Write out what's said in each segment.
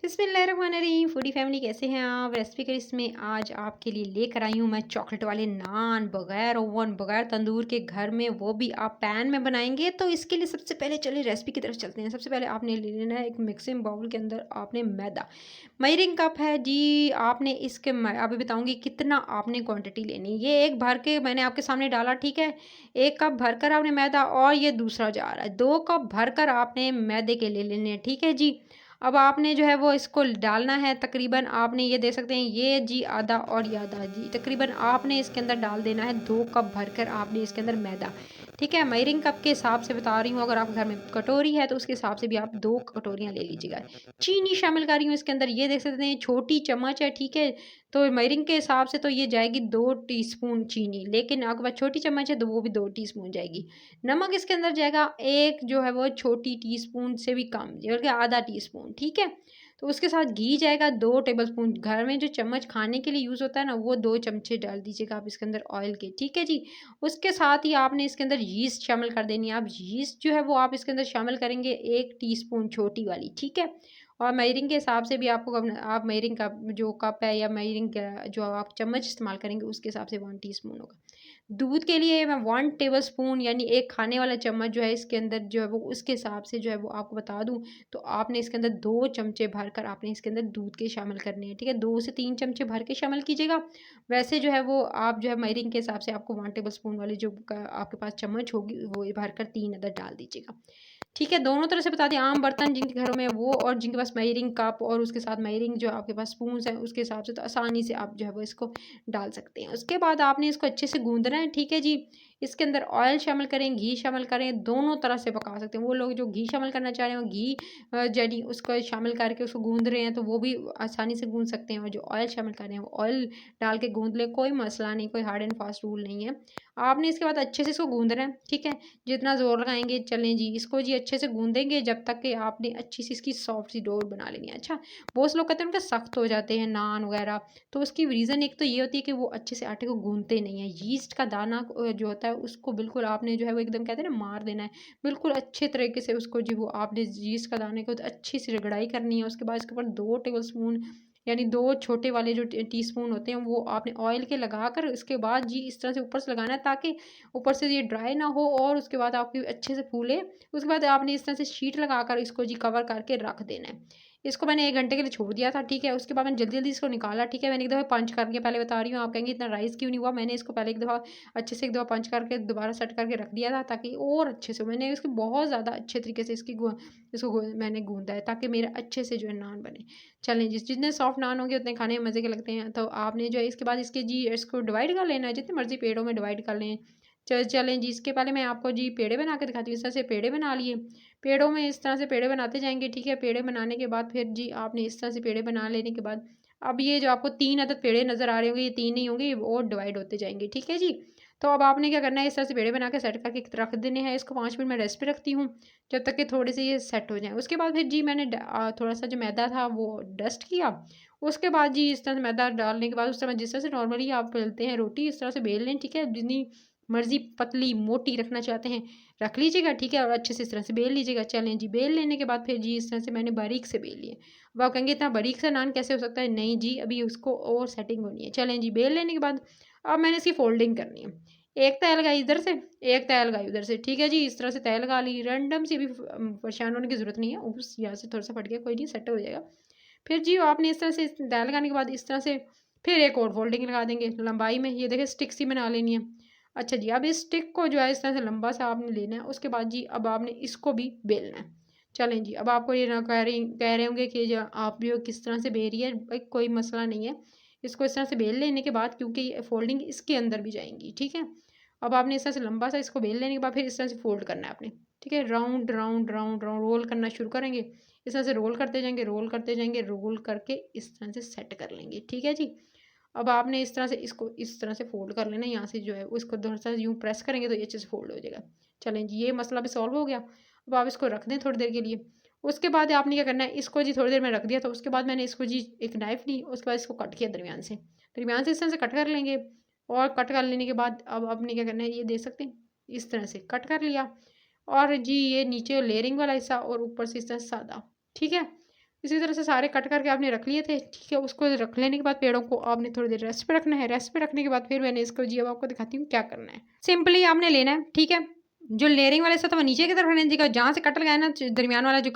बिस्मिल्लाहिर्रहमानिर्रहीम। Foodie family कैसे हैं आप? रेसिपी करी इसमें आज आपके लिए लेकर आई हूँ मैं चॉकलेट वाले नान, बगैर ओवन बगैर तंदूर के, घर में, वो भी आप पैन में बनाएंगे। तो इसके लिए सबसे पहले चलिए रेसिपी की तरफ चलते हैं। सबसे पहले आपने ले लेना है एक मिक्सिंग बाउल के अंदर आपने मैदा, मेजरिंग कप है जी। आपने इसके मैं अभी बताऊंगी कितना आपने क्वांटिटी लेनी है। ये एक भर के मैंने आपके सामने डाला, ठीक है। एक कप भरकर आपने मैदा, और ये दूसरा जार है, 2 कप भरकर आपने मैदे के ले लेने हैं, ठीक है जी। अब आपने जो है वो इसको डालना है, तकरीबन आपने ये देख सकते हैं, ये जी आधा और ये आधा जी, तकरीबन आपने इसके अंदर डाल देना है 2 कप भरकर आपने इसके अंदर मैदा, ठीक है। मेजरिंग कप के हिसाब से बता रही हूँ, अगर आपके घर में कटोरी है तो उसके हिसाब से भी आप 2 कटोरियाँ ले लीजिएगा। चीनी शामिल कर रही हूँ इसके अंदर, ये देख सकते हैं छोटी चम्मच है, ठीक है। तो मेजरिंग के हिसाब से तो ये जाएगी 2 टीस्पून चीनी, लेकिन आपके पास छोटी चम्मच है तो वो भी 2 टीस्पून जाएगी। नमक इसके अंदर जाएगा एक जो है वो छोटी टीस्पून से भी कम, बल्कि आधा टीस्पून, ठीक है। तो उसके साथ घी जाएगा 2 टेबलस्पून। घर में जो चम्मच खाने के लिए यूज़ होता है ना, वो 2 चमचे डाल दीजिएगा आप इसके अंदर ऑयल के, ठीक है जी। उसके साथ ही आपने इसके अंदर यीस्ट शामिल कर देनी है। आप यीस्ट जो है वो आप इसके अंदर शामिल करेंगे 1 टीस्पून छोटी वाली, ठीक है। और मेजरिंग के हिसाब से भी आपको आप मेजरिंग का जो कप है या मेजरिंग का जो आप चम्मच इस्तेमाल करेंगे उसके हिसाब से 1 टीस्पून होगा। दूध के लिए मैं 1 टेबलस्पून यानी एक खाने वाला चम्मच जो है इसके अंदर जो है वो उसके हिसाब से जो है वो आपको बता दूँ, तो आपने इसके अंदर 2 चमचे भरकर आपने इसके अंदर दूध के शामिल करने हैं, ठीक है। 2 से 3 चमचे भर के शामिल कीजिएगा। वैसे जो है वो आप जो है मेजरिंग के हिसाब से आपको 1 टेबलस्पून वाली जो आपके पास चम्मच होगी वो भरकर 3 अदद डाल दीजिएगा, ठीक है। दोनों तरह से बता दें, आम बर्तन जिनके घरों में वो, और जिनके पास मेजरिंग कप और उसके साथ मेजरिंग जो आपके पास स्पून्स हैं उसके हिसाब से, तो आसानी से आप जो है वो इसको डाल सकते हैं। उसके बाद आपने इसको अच्छे से गूँदना है, ठीक है जी। इसके अंदर ऑयल शामिल करें, घी शामिल करें, दोनों तरह से पका सकते हैं। वो लोग जो घी शामिल करना चाह रहे हैं वो घी यानी उसको शामिल करके उसको गूँध रहे हैं तो वो भी आसानी से गूँध सकते हैं, और जो ऑयल शामिल कर रहे हैं वो ऑयल डाल के गूँध लें, कोई मसला नहीं, कोई हार्ड एंड फास्ट रूल नहीं है। आपने इसके बाद अच्छे से इसको गूँधना है, ठीक है। जितना ज़ोर लगाएँगे चलें जी, इसको जी अच्छे से गूँधेंगे जब तक कि आपने अच्छी सी इसकी सॉफ्ट सी डो बना लेनी है। अच्छा, बहुत से लोग कहते हैं उनके सख्त हो जाते हैं नान वगैरह, तो उसकी रीज़न एक तो ये होती है कि वो अच्छे से आटे को गूँधते नहीं हैं। यीस्ट का दाना जो होता है उसको बिल्कुल आपने जो है वो एकदम कहते हैं ना मार देना है। बिल्कुल अच्छे तरीके से उसको जी वो आपने यीस्ट का दाने को अच्छी सी रगड़ाई करनी है। उसके बाद इसके ऊपर 2 टेबलस्पून यानी 2 छोटे वाले जो टीस्पून होते हैं वो आपने ऑयल के लगाकर इसके बाद जी इस तरह से ऊपर से लगाना है, ताकि ऊपर से ये ड्राई ना हो और उसके बाद आपकी अच्छे से फूले। उसके बाद आपने इस तरह से शीट लगाकर इसको जी कवर करके रख देना है। इसको मैंने 1 घंटे के लिए छोड़ दिया था, ठीक है। उसके बाद मैंने जल्दी-जल्दी इसको निकाला, ठीक है। मैंने एक दफ़ा पंच करके पहले बता रही हूँ, आप कहेंगे इतना राइस क्यों नहीं हुआ? मैंने इसको पहले एक दफ़ा अच्छे से एक दफ़ा पंच करके दोबारा सेट करके रख दिया था, ताकि और अच्छे से मैंने इसकी बहुत ज़्यादा अच्छे तरीके से इसको मैंने गूँधा है, ताकि मेरा अच्छे से जो है नान बने। चलें जी, जितने सॉफ्ट नान होंगे उतने खाने में मज़े के लगते हैं। तो आपने जो है इसके बाद इसके जी इसको डिवाइड कर लेना है, जितनी मर्ज़ी पेड़ों में डिवाइड कर लें। चलें जी, इसके पहले मैं आपको जी पेड़े बना के दिखाती हूँ। इस तरह से पेड़े बना लिए। पेड़ों में इस तरह से पेड़े बनाते जाएँगे, ठीक है। पेड़े बनाने के बाद फिर जी आपने इस तरह से पेड़े बना लेने के बाद अब ये जो आपको 3 अदद पेड़े नज़र आ रहे होंगे, ये 3 नहीं होंगे, ये और डिवाइड होते जाएँगे, ठीक है जी। तो अब आपने क्या करना है, इस तरह से पेड़े बना के सेट करके रख देने हैं। इसको 5 मिनट मैं रेस्ट पे रखती हूँ, जब तक कि थोड़े से ये सेट हो जाएँ। उसके बाद फिर जी मैंने थोड़ा-सा जो मैदा था वो डस्ट किया। उसके बाद जी इस तरह से मैदा डालने के बाद उस समय जिस तरह से नॉर्मली आप बेलते हैं रोटी, इस तरह से बेल लें, ठीक है। जितनी मर्ज़ी पतली मोटी रखना चाहते हैं रख लीजिएगा, ठीक है। और अच्छे से इस तरह से बेल लीजिएगा। चलें जी, बेल लेने के बाद फिर जी इस तरह से मैंने बारीक से बेल लिए। अब आप कहेंगे इतना बारीक सा नान कैसे हो सकता है? नहीं जी, अभी उसको और सेटिंग होनी है। चलें जी, बेल लेने के बाद अब मैंने इसकी फोल्डिंग करनी है। एक तह लगाई इधर से, एक तह लगाई उधर से, ठीक है जी। इस तरह से तह लगा ली। रैंडम से भी परेशान होने की ज़रूरत नहीं है। उस यहाँ से थोड़ा-सा फट गया, कोई नहीं, सेट हो जाएगा। फिर जी आपने इस तरह से तह लगाने के बाद इस तरह से फिर एक और फोल्डिंग लगा देंगे लंबाई में। ये देखिए स्टिक सी बना लेनी है। अच्छा जी, अब इस स्टिक को जो है इस तरह से लंबा सा आपने लेना है। उसके बाद जी अब आपने इसको भी बेलना है। चलें जी, अब आपको ये ना कह रहे होंगे कि जो आप जो किस तरह से बेल रही है, भाई कोई मसला नहीं है। इसको इस तरह से बेल लेने के बाद, क्योंकि ये फोल्डिंग इसके अंदर भी जाएँगी, ठीक है। अब आपने इस तरह से लंबा सा इसको बेल लेने के बाद फिर इस तरह से फोल्ड करना है आपने, ठीक है। Round, round, round, round roll करना शुरू करेंगे। इस तरह से रोल करते जाएँगे, रोल करते जाएँगे, रोल करके इस तरह से सेट कर लेंगे, ठीक है जी। अब आपने इस तरह से इसको इस तरह से फ़ोल्ड कर लेना है, यहाँ से जो है उसको थोड़ा-सा यूँ प्रेस करेंगे तो ये अच्छे से फ़ोल्ड हो जाएगा। चलें जी, ये मसला भी सॉल्व हो गया। अब आप इसको रख दें थोड़ी देर के लिए। उसके बाद आपने क्या करना है, इसको जी थोड़ी देर में रख दिया, तो उसके बाद मैंने इसको जी एक नाइफ़ ली, उसके बाद इसको कट किया दरमियान से। दरमियान से इस तरह से कट कर लेंगे, और कट कर लेने के बाद अब आपने क्या करना है, ये देख सकते हैं, इस तरह से कट कर लिया। और जी ये नीचे लेयरिंग वाला हिस्सा और ऊपर से इस तरह से सादा, ठीक है। इसी तरह से सारे कट करके आपने रख लिए थे, ठीक है। उसको रख लेने के बाद पेड़ों को आपने थोड़ी देर रेस्ट पे रखना है। रेस्ट पे रखने के बाद फिर मैंने इसको जी अब आपको दिखाती हूँ क्या करना है। सिंपली आपने लेना है, ठीक है। जो लेयरिंग वाला हिस्सा था वो नीचे की तरफ रहने दीजिएगा, जहाँ से कटर गया ना दरमियान वाला जो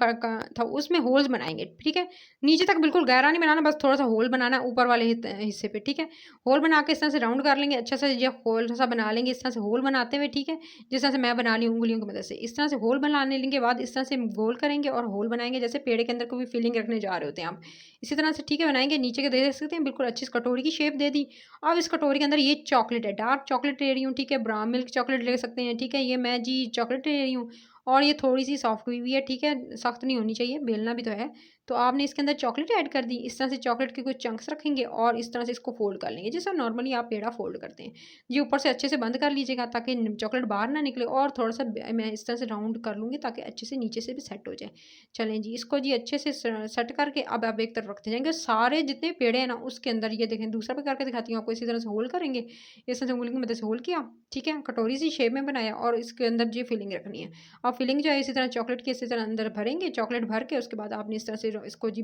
था उसमें होल्स बनाएंगे, ठीक है। नीचे तक बिल्कुल गहरा नहीं बनाना, बस थोड़ा सा होल बनाना है ऊपर वाले हिस्से पे, ठीक है। होल बना के इस तरह से राउंड कर लेंगे, अच्छा सा ये होल सा बना लेंगे इस तरह से होल बनाते हुए, ठीक है। जिस तरह से मैं बना ली उंगलियों की मदद से, इस तरह से होल बनाने के बाद इस तरह से गोल करेंगे और होल बनाएंगे, जैसे पेड़ के अंदर कोई फीलिंग रखने जा रहे होते हैं आप, इसी तरह से, ठीक है, बनाएंगे। नीचे के दे सकते हैं बिल्कुल अच्छी कटोरी की शेप दे दी। अब इस कटोरी के अंदर ये चॉकलेट है, डार्क चॉकलेट ले रही हूँ, ठीक है। ब्राउन मिल्क चॉकलेट ले सकते हैं, ठीक है। ये मैं जी चॉकलेट ले रही हूँ और ये थोड़ी सी सॉफ्ट हुई हुई है, ठीक है। सख्त नहीं होनी चाहिए, बेलना भी तो है। तो आपने इसके अंदर चॉकलेट ऐड कर दी, इस तरह से चॉकलेट के कुछ चंक्स रखेंगे और इस तरह से इसको फोल्ड कर लेंगे, जैसा नॉर्मली आप पेड़ा फोल्ड करते हैं। ये ऊपर से अच्छे से बंद कर लीजिएगा ताकि चॉकलेट बाहर ना निकले, और थोड़ा सा मैं इस तरह से राउंड कर लूँगी ताकि अच्छे से नीचे से भी सेट हो जाए। चलें जी, इसको जी अच्छे से सेट करके अब आप एक तरफ रखते जाएंगे। सारे जितने पेड़े हैं ना उसके अंदर ये देखें, दूसरा भी करके दिखाती हूँ आपको। इसी तरह से होल करेंगे, इस तरह से उंगली की मदद से होल किया, ठीक है। कटोरी सी शेप में बनाया और इसके अंदर जी फिलिंग रखनी है। और फिलिंग जो है इसी तरह चॉकलेट की इसी तरह अंदर भरेंगे, चॉकलेट भर के उसके बाद आपने इस तरह से इसको जी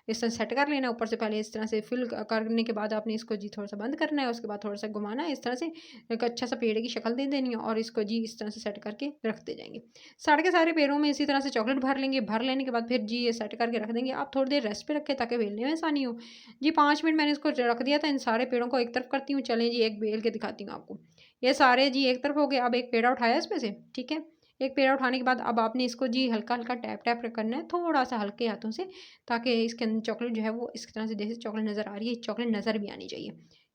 इस तरह सेट कर लेना। ऊपर से पहले इस तरह से फिल करने के बाद आपने इसको जी थोड़ा सा बंद करना है, उसके बाद थोड़ा सा घुमाना है, इस तरह से एक अच्छा सा पेड़ की शक्ल दे देनी है और इसको जी इस तरह से सेट करके रखते जाएंगे। सारे के सारे पेड़ों में इसी तरह से चॉकलेट भर लेंगे। भर लेने के बाद फिर जी ये सेट करके रख देंगे। आप थोड़ी देर रेस्ट पे रखें ताकि बेलने में आसानी हो। जी 5 मिनट मैंने इसको रख दिया था। इन सारे पेड़ों को एक तरफ करती हूँ। चलें जी, एक बेल के दिखाती हूँ आपको। ये सारे जी एक तरफ हो गए। अब एक पेड़ा उठाया इसमें से, ठीक है। एक पेड़ा उठाने के बाद अब आपने इसको जी हल्का हल्का टैप टैप करना है, थोड़ा सा हल्के हाथों से, ताकि इसके अंदर चॉकलेट जो है वो इस तरह से, जैसे चॉकलेट नज़र आ रही है, चॉकलेट नज़र भी आनी चाहिए।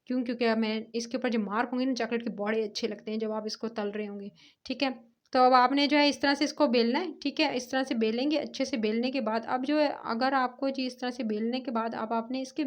क्योंकि अब मैं इसके ऊपर जो मार्क होंगे ना चॉकलेट के, बड़े अच्छे लगते हैं जब आप इसको तल रहे होंगे, ठीक है। तो अब आपने जो है इस तरह से इसको बेलना है, ठीक है। इस तरह से बेलेंगे। अच्छे से बेलने के बाद अब जो है, अगर आपको जी इस तरह से बेलने के बाद अब आपने इसके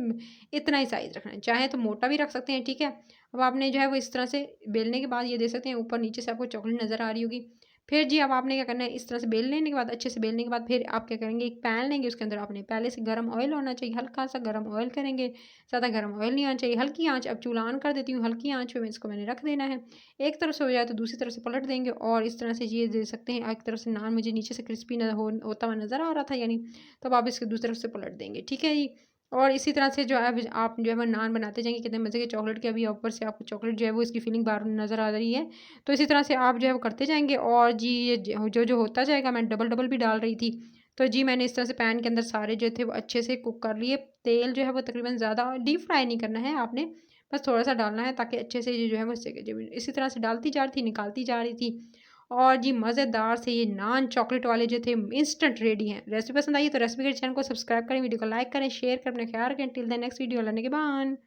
इतना ही साइज़ रखना है, चाहे तो मोटा भी रख सकते हैं, ठीक है। अब आपने जो है वो इस तरह से बेलने के बाद ये देख सकते हैं ऊपर नीचे से आपको चॉकलेट नज़र आ रही होगी। फिर जी अब आपने क्या करना है, इस तरह से बेल लेने के बाद, अच्छे से बेलने के बाद, फिर आप क्या करेंगे, एक पैन लेंगे, उसके अंदर आपने पहले से गर्म ऑयल होना चाहिए, हल्का सा गर्म ऑयल करेंगे। ज़्यादा गर्म ऑयल नहीं आना चाहिए, हल्की आंच। अब चूल्हा ऑन कर देती हूँ, हल्की आंच पे मैं इसको मैंने रख देना है। एक तरफ से हो जाए तो दूसरी तरफ से पलट देंगे और इस तरह से ये दे सकते हैं। एक तरफ से नान मुझे नीचे से क्रिस्पी होता हुआ नज़र आ रहा था यानी, तब आप इसके दूसरी तरफ से पलट देंगे, ठीक है जी। और इसी तरह से जो है अब आप जो है वो नान बनाते जाएंगे। कितने मज़े के चॉकलेट के, अभी ऊपर से आपको चॉकलेट जो है वो इसकी फीलिंग बाहर नज़र आ रही है। तो इसी तरह से आप जो है वो करते जाएंगे और जी ये जो जो होता जाएगा, मैं डबल डबल भी डाल रही थी। तो जी मैंने इस तरह से पैन के अंदर सारे जो थे वो अच्छे से कुक कर लिए। तेल जो है वो तकरीबन ज़्यादा डीप फ्राई नहीं करना है आपने, बस थोड़ा सा डालना है ताकि अच्छे से ये जो है वो सेके। जो इसी तरह से डालती जा रही थी, निकालती जा रही थी। और जी मज़ेदार से ये नान चॉकलेट वाले जो थे इंस्टेंट रेडी हैं। रेसिपी पसंद आई तो रेसिपी के चैनल को सब्सक्राइब करें, वीडियो को लाइक करें, शेयर करें, अपने ख्याल रखें। टिल द नेक्स्ट वीडियो, लेने के बाद।